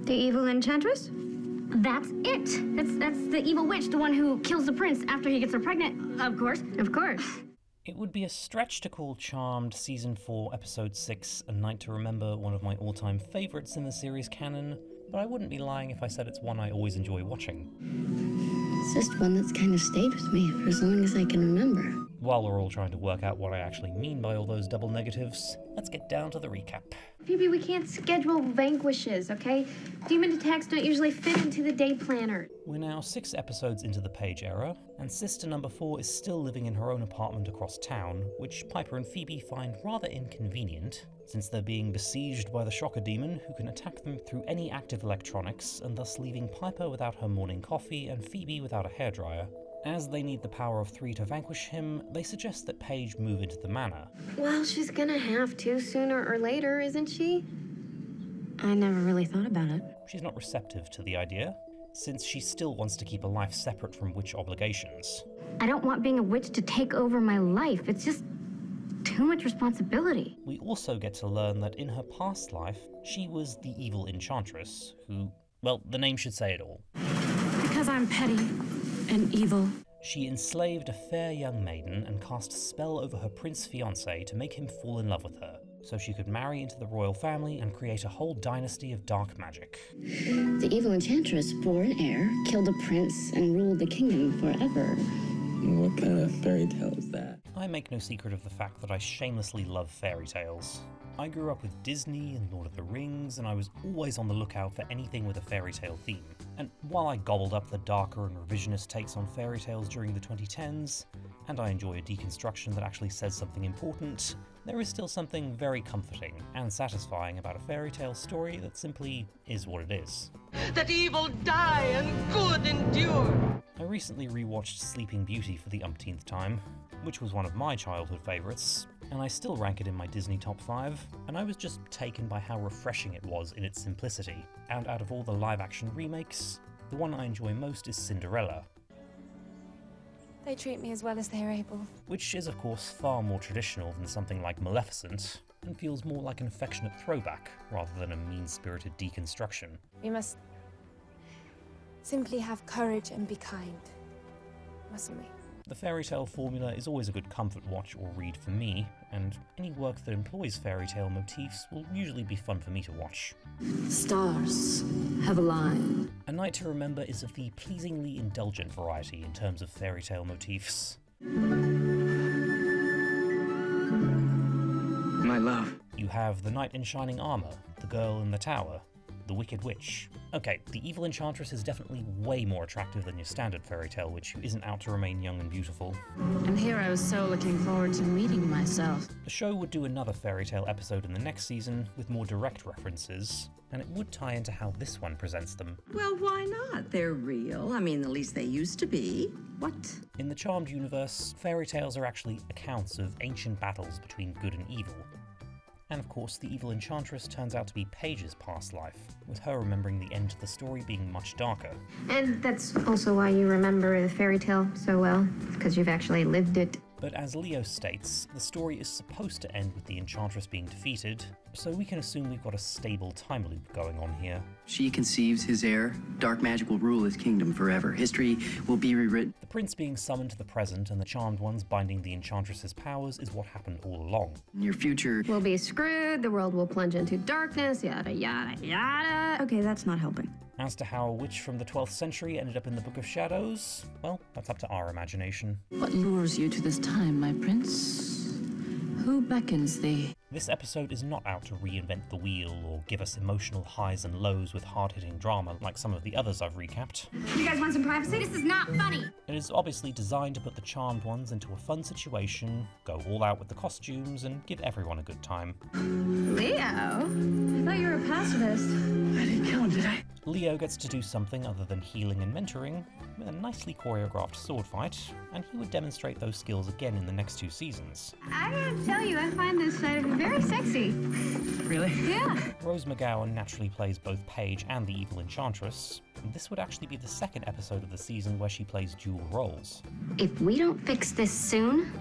The evil enchantress? That's it. That's the evil witch, the one who kills the prince after he gets her pregnant, of course. Of course. It would be a stretch to call Charmed Season 4, Episode 6, A Night to Remember one of my all-time favourites in the series canon, but I wouldn't be lying if I said it's one I always enjoy watching. It's just one that's kind of stayed with me for as long as I can remember. While we're all trying to work out what I actually mean by all those double negatives, let's get down to the recap. Phoebe, we can't schedule vanquishes, okay? Demon attacks don't usually fit into the day planner. We're now 6 episodes into the Paige era, and Sister Number 4 is still living in her own apartment across town, which Piper and Phoebe find rather inconvenient, since they're being besieged by the Shocker Demon, who can attack them through any active electronics, and thus leaving Piper without her morning coffee and Phoebe without a hairdryer. As they need the power of 3 to vanquish him, they suggest that Paige move into the Manor. Well, she's gonna have to sooner or later, isn't she? I never really thought about it. She's not receptive to the idea, since she still wants to keep a life separate from witch obligations. I don't want being a witch to take over my life. It's just too much responsibility. We also get to learn that in her past life, she was the evil enchantress, who, well, the name should say it all. Because I'm petty and evil. She enslaved a fair young maiden and cast a spell over her prince-fiancé to make him fall in love with her, so she could marry into the royal family and create a whole dynasty of dark magic. The evil enchantress bore an heir, killed a prince, and ruled the kingdom forever. What kind of fairy tale is that? I make no secret of the fact that I shamelessly love fairy tales. I grew up with Disney and Lord of the Rings, and I was always on the lookout for anything with a fairy tale theme. And while I gobbled up the darker and revisionist takes on fairy tales during the 2010s, and I enjoy a deconstruction that actually says something important, there is still something very comforting and satisfying about a fairy tale story that simply is what it is. That evil die and good endure. I recently rewatched Sleeping Beauty for the umpteenth time, which was one of my childhood favourites, and I still rank it in my Disney top 5, and I was just taken by how refreshing it was in its simplicity. And out of all the live-action remakes, the one I enjoy most is Cinderella. They treat me as well as they are able. Which is of course far more traditional than something like Maleficent, and feels more like an affectionate throwback rather than a mean-spirited deconstruction. We must simply have courage and be kind, mustn't we? The fairy tale formula is always a good comfort watch or read for me, and any work that employs fairy tale motifs will usually be fun for me to watch. Stars have aligned. A Night to Remember is of the pleasingly indulgent variety in terms of fairy tale motifs. My love. You have the knight in shining armour, the girl in the tower, the Wicked Witch. Okay, the evil enchantress is definitely way more attractive than your standard fairy tale witch who isn't out to remain young and beautiful. And here I was so looking forward to meeting myself. The show would do another fairy tale episode in the next season with more direct references, and it would tie into how this one presents them. Well, why not? They're real. I mean, at least they used to be. What? In the Charmed universe, fairy tales are actually accounts of ancient battles between good and evil. And of course, the evil enchantress turns out to be Paige's past life, with her remembering the end to the story being much darker. And that's also why you remember the fairy tale so well, because you've actually lived it. But as Leo states, the story is supposed to end with the enchantress being defeated, so we can assume we've got a stable time loop going on here. She conceives his heir. Dark magic will rule his kingdom forever. History will be rewritten. The prince being summoned to the present and the charmed ones binding the enchantress's powers is what happened all along. Your future We'll be screwed, the world will plunge into darkness, yada yada yada. Okay, that's not helping. As to how a witch from the 12th century ended up in the Book of Shadows, well, that's up to our imagination. What lures you to this time, my prince? Who beckons thee? This episode is not out to reinvent the wheel or give us emotional highs and lows with hard-hitting drama like some of the others I've recapped. You guys want some privacy? This is not funny. It is obviously designed to put the charmed ones into a fun situation, go all out with the costumes, and give everyone a good time. Leo? I thought you were a pacifist. I didn't kill him, did I? Leo gets to do something other than healing and mentoring, with a nicely choreographed sword fight, and he would demonstrate those skills again in the next 2 seasons. I gotta tell you, I find this side of him very sexy. Really? Yeah. Rose McGowan naturally plays both Paige and the evil enchantress, and this would actually be the 2nd episode of the season where she plays dual roles. If we don't fix this soon,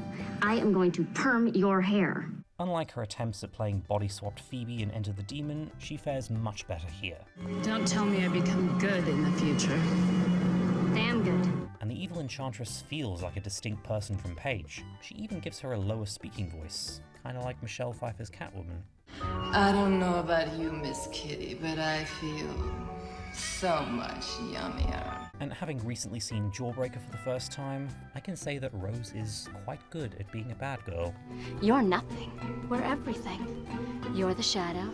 I am going to perm your hair. Unlike her attempts at playing body-swapped Phoebe in Enter the Demon, she fares much better here. Don't tell me I become good in the future. Damn good. And the evil enchantress feels like a distinct person from Paige. She even gives her a lower speaking voice, kinda like Michelle Pfeiffer's Catwoman. I don't know about you, Miss Kitty, but I feel so much yummier. And having recently seen Jawbreaker for the first time, I can say that Rose is quite good at being a bad girl. You're nothing. We're everything. You're the shadow.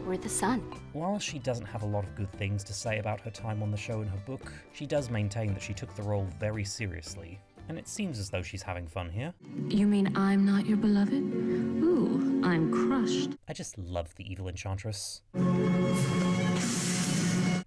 We're the sun. While she doesn't have a lot of good things to say about her time on the show in her book, she does maintain that she took the role very seriously, and it seems as though she's having fun here. You mean I'm not your beloved? Ooh, I'm crushed. I just love the evil enchantress.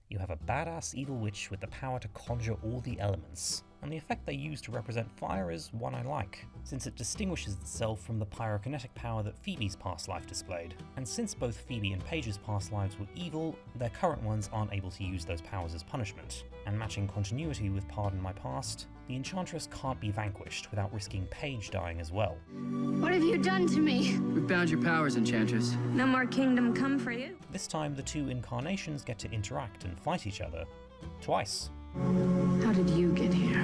You have a badass evil witch with the power to conjure all the elements, and the effect they use to represent fire is one I like, since it distinguishes itself from the pyrokinetic power that Phoebe's past life displayed. And since both Phoebe and Paige's past lives were evil, their current ones aren't able to use those powers as punishment. And matching continuity with Pardon My Past, the Enchantress can't be vanquished without risking Paige dying as well. What have you done to me? We've bound your powers, Enchantress. No more kingdom come for you. This time, the two incarnations get to interact and fight each other. Twice. How did you get here?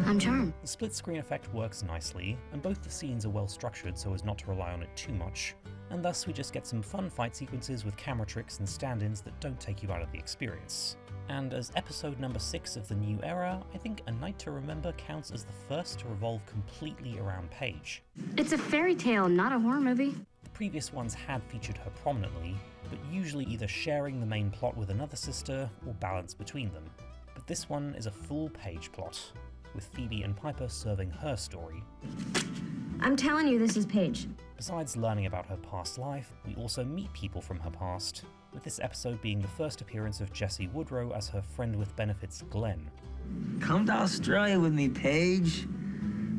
I'm charmed. The split screen effect works nicely, and both the scenes are well structured so as not to rely on it too much, and thus we just get some fun fight sequences with camera tricks and stand-ins that don't take you out of the experience. And as episode number 6 of the new era, I think A Night to Remember counts as the first to revolve completely around Paige. It's a fairy tale, not a horror movie. The previous ones had featured her prominently, but usually either sharing the main plot with another sister or balance between them. But this one is a full Paige plot, with Phoebe and Piper serving her story. I'm telling you, this is Paige. Besides learning about her past life, we also meet people from her past, with this episode being the first appearance of Jesse Woodrow as her friend with benefits Glenn. Come to Australia with me, Paige.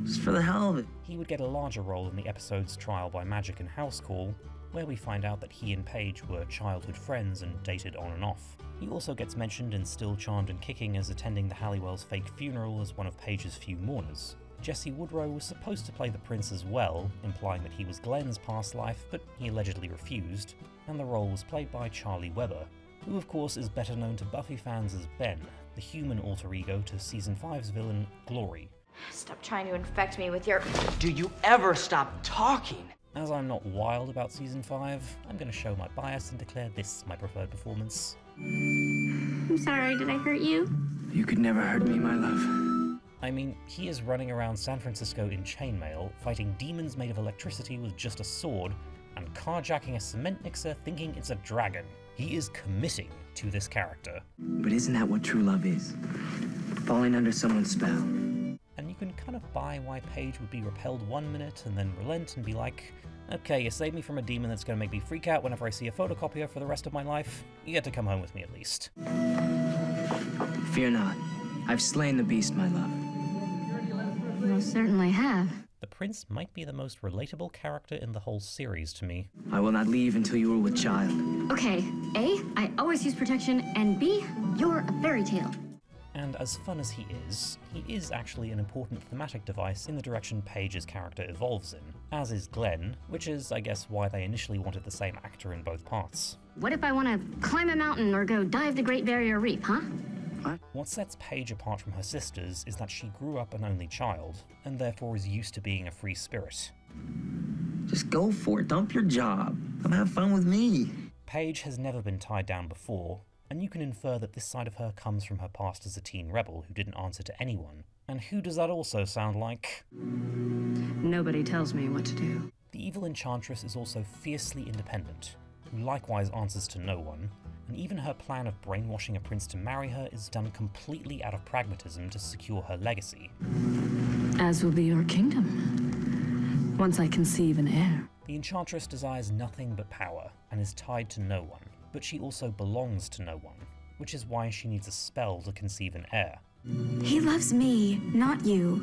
Just for the hell of it. He would get a larger role in the episode's Trial by Magic and House Call, where we find out that he and Paige were childhood friends and dated on and off. He also gets mentioned in Still Charmed and Kicking as attending the Halliwells' fake funeral as one of Paige's few mourners. Jesse Woodrow was supposed to play the prince as well, implying that he was Glenn's past life, but he allegedly refused, and the role was played by Charlie Weber, who of course is better known to Buffy fans as Ben, the human alter ego to Season 5's villain, Glory. Stop trying to infect me with your... Do you ever stop talking? As I'm not wild about Season 5, I'm going to show my bias and declare this my preferred performance. I'm sorry, did I hurt you? You could never hurt me, my love. I mean, he is running around San Francisco in chainmail, fighting demons made of electricity with just a sword, and carjacking a cement mixer thinking it's a dragon. He is committing to this character. But isn't that what true love is? Falling under someone's spell. And you can kind of buy why Paige would be repelled 1 minute and then relent and be like, okay, you saved me from a demon that's going to make me freak out whenever I see a photocopier for the rest of my life. You get to come home with me at least. Fear not. I've slain the beast, my love. You most certainly have. The prince might be the most relatable character in the whole series to me. I will not leave until you are with child. Okay, A, I always use protection, and B, you're a fairy tale. And as fun as he is actually an important thematic device in the direction Paige's character evolves in, as is Glenn, which is, I guess, why they initially wanted the same actor in both parts. What if I want to climb a mountain or go dive the Great Barrier Reef, huh? What sets Paige apart from her sisters is that she grew up an only child, and therefore is used to being a free spirit. Just go for it. Dump your job. Come have fun with me. Paige has never been tied down before, and you can infer that this side of her comes from her past as a teen rebel who didn't answer to anyone. And who does that also sound like? Nobody tells me what to do. The evil enchantress is also fiercely independent, who likewise answers to no one, and even her plan of brainwashing a prince to marry her is done completely out of pragmatism to secure her legacy. As will be your kingdom, once I conceive an heir. The enchantress desires nothing but power, and is tied to no one, but she also belongs to no one, which is why she needs a spell to conceive an heir. He loves me, not you.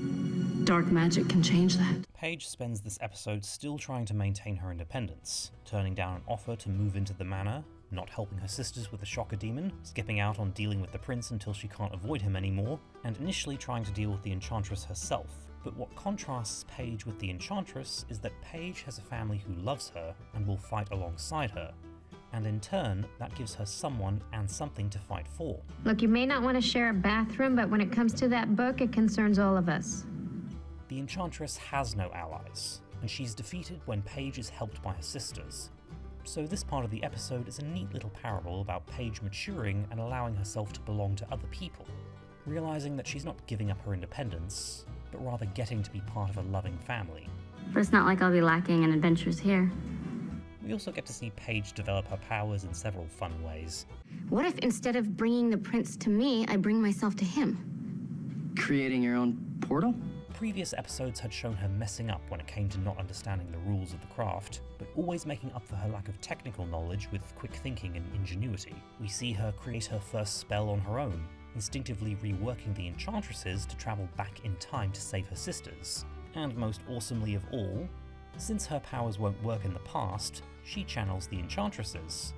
Dark magic can change that. Paige spends this episode still trying to maintain her independence, turning down an offer to move into the manor, not helping her sisters with the shocker demon, skipping out on dealing with the prince until she can't avoid him anymore, and initially trying to deal with the enchantress herself, But what contrasts Paige with the enchantress is that Paige has a family who loves her and will fight alongside her, and in turn, that gives her someone and something to fight for. Look, you may not want to share a bathroom, but when it comes to that book, it concerns all of us. The enchantress has no allies, and she's defeated when Paige is helped by her sisters. So this part of the episode is a neat little parable about Paige maturing and allowing herself to belong to other people, realizing that she's not giving up her independence, but rather getting to be part of a loving family. But it's not like I'll be lacking in adventures here. We also get to see Paige develop her powers in several fun ways. What if instead of bringing the prince to me, I bring myself to him? Creating your own portal? Previous episodes had shown her messing up when it came to not understanding the rules of the craft, but always making up for her lack of technical knowledge with quick thinking and ingenuity. We see her create her first spell on her own, instinctively reworking the enchantresses to travel back in time to save her sisters. And most awesomely of all, since her powers won't work in the past, she channels the enchantresses.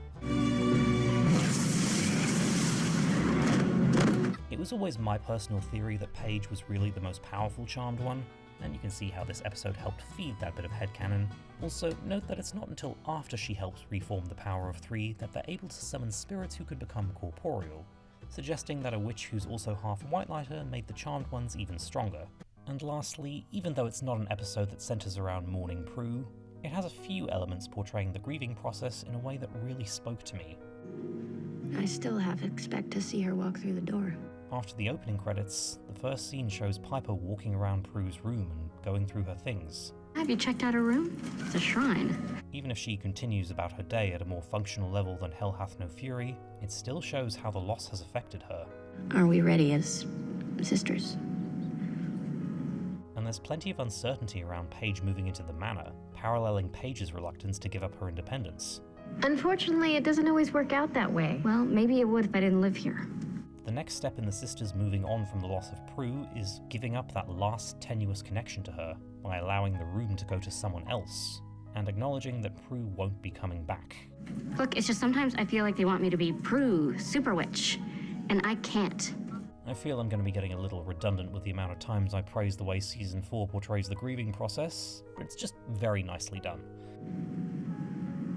It was always my personal theory that Paige was really the most powerful charmed one, and you can see how this episode helped feed that bit of headcanon. Also, note that it's not until after she helps reform the power of 3 that they're able to summon spirits who could become corporeal, suggesting that a witch who's also half Whitelighter made the charmed ones even stronger. And lastly, even though it's not an episode that centers around mourning Prue, it has a few elements portraying the grieving process in a way that really spoke to me. I still half expect to see her walk through the door. After the opening credits, the first scene shows Piper walking around Prue's room and going through her things. Have you checked out her room? It's a shrine. Even if she continues about her day at a more functional level than Hell Hath No Fury, it still shows how the loss has affected her. Are we ready as sisters? And there's plenty of uncertainty around Paige moving into the Manor, paralleling Paige's reluctance to give up her independence. Unfortunately, it doesn't always work out that way. Well, maybe it would if I didn't live here. The next step in the sisters moving on from the loss of Prue is giving up that last tenuous connection to her by allowing the room to go to someone else, and acknowledging that Prue won't be coming back. Look, it's just sometimes I feel like they want me to be Prue, Super Witch, and I can't. I feel I'm going to be getting a little redundant with the amount of times I praise the way Season 4 portrays the grieving process, but it's just very nicely done.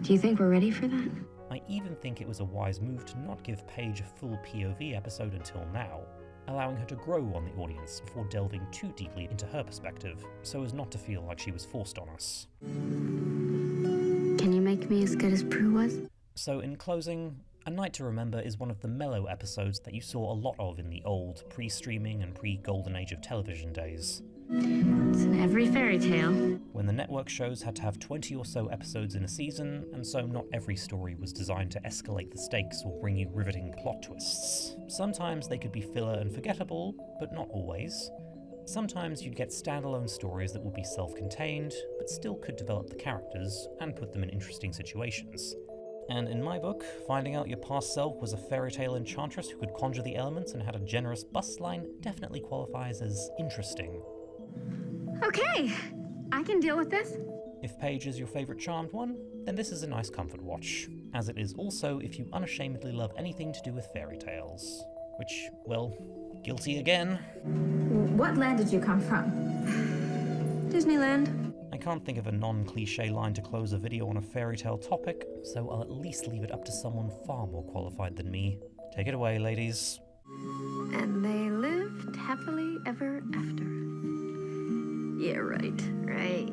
Do you think we're ready for that? I even think it was a wise move to not give Paige a full POV episode until now, allowing her to grow on the audience before delving too deeply into her perspective, so as not to feel like she was forced on us. Can you make me as good as Prue was? So in closing, A Night to Remember is one of the mellow episodes that you saw a lot of in the old pre-streaming and pre-golden age of television days. It's in every fairy tale. When the network shows had to have 20 or so episodes in a season, and so not every story was designed to escalate the stakes or bring you riveting plot twists. Sometimes they could be filler and forgettable, but not always. Sometimes you'd get standalone stories that would be self-contained, but still could develop the characters and put them in interesting situations. And in my book, finding out your past self was a fairy tale enchantress who could conjure the elements and had a generous bust line definitely qualifies as interesting. Okay, I can deal with this. If Paige is your favourite charmed one, then this is a nice comfort watch, as it is also if you unashamedly love anything to do with fairy tales. Which, well, guilty again. What land did you come from? Disneyland. I can't think of a non-cliché line to close a video on a fairy tale topic, so I'll at least leave it up to someone far more qualified than me. Take it away, ladies. And they lived happily ever after. Yeah, right. Right.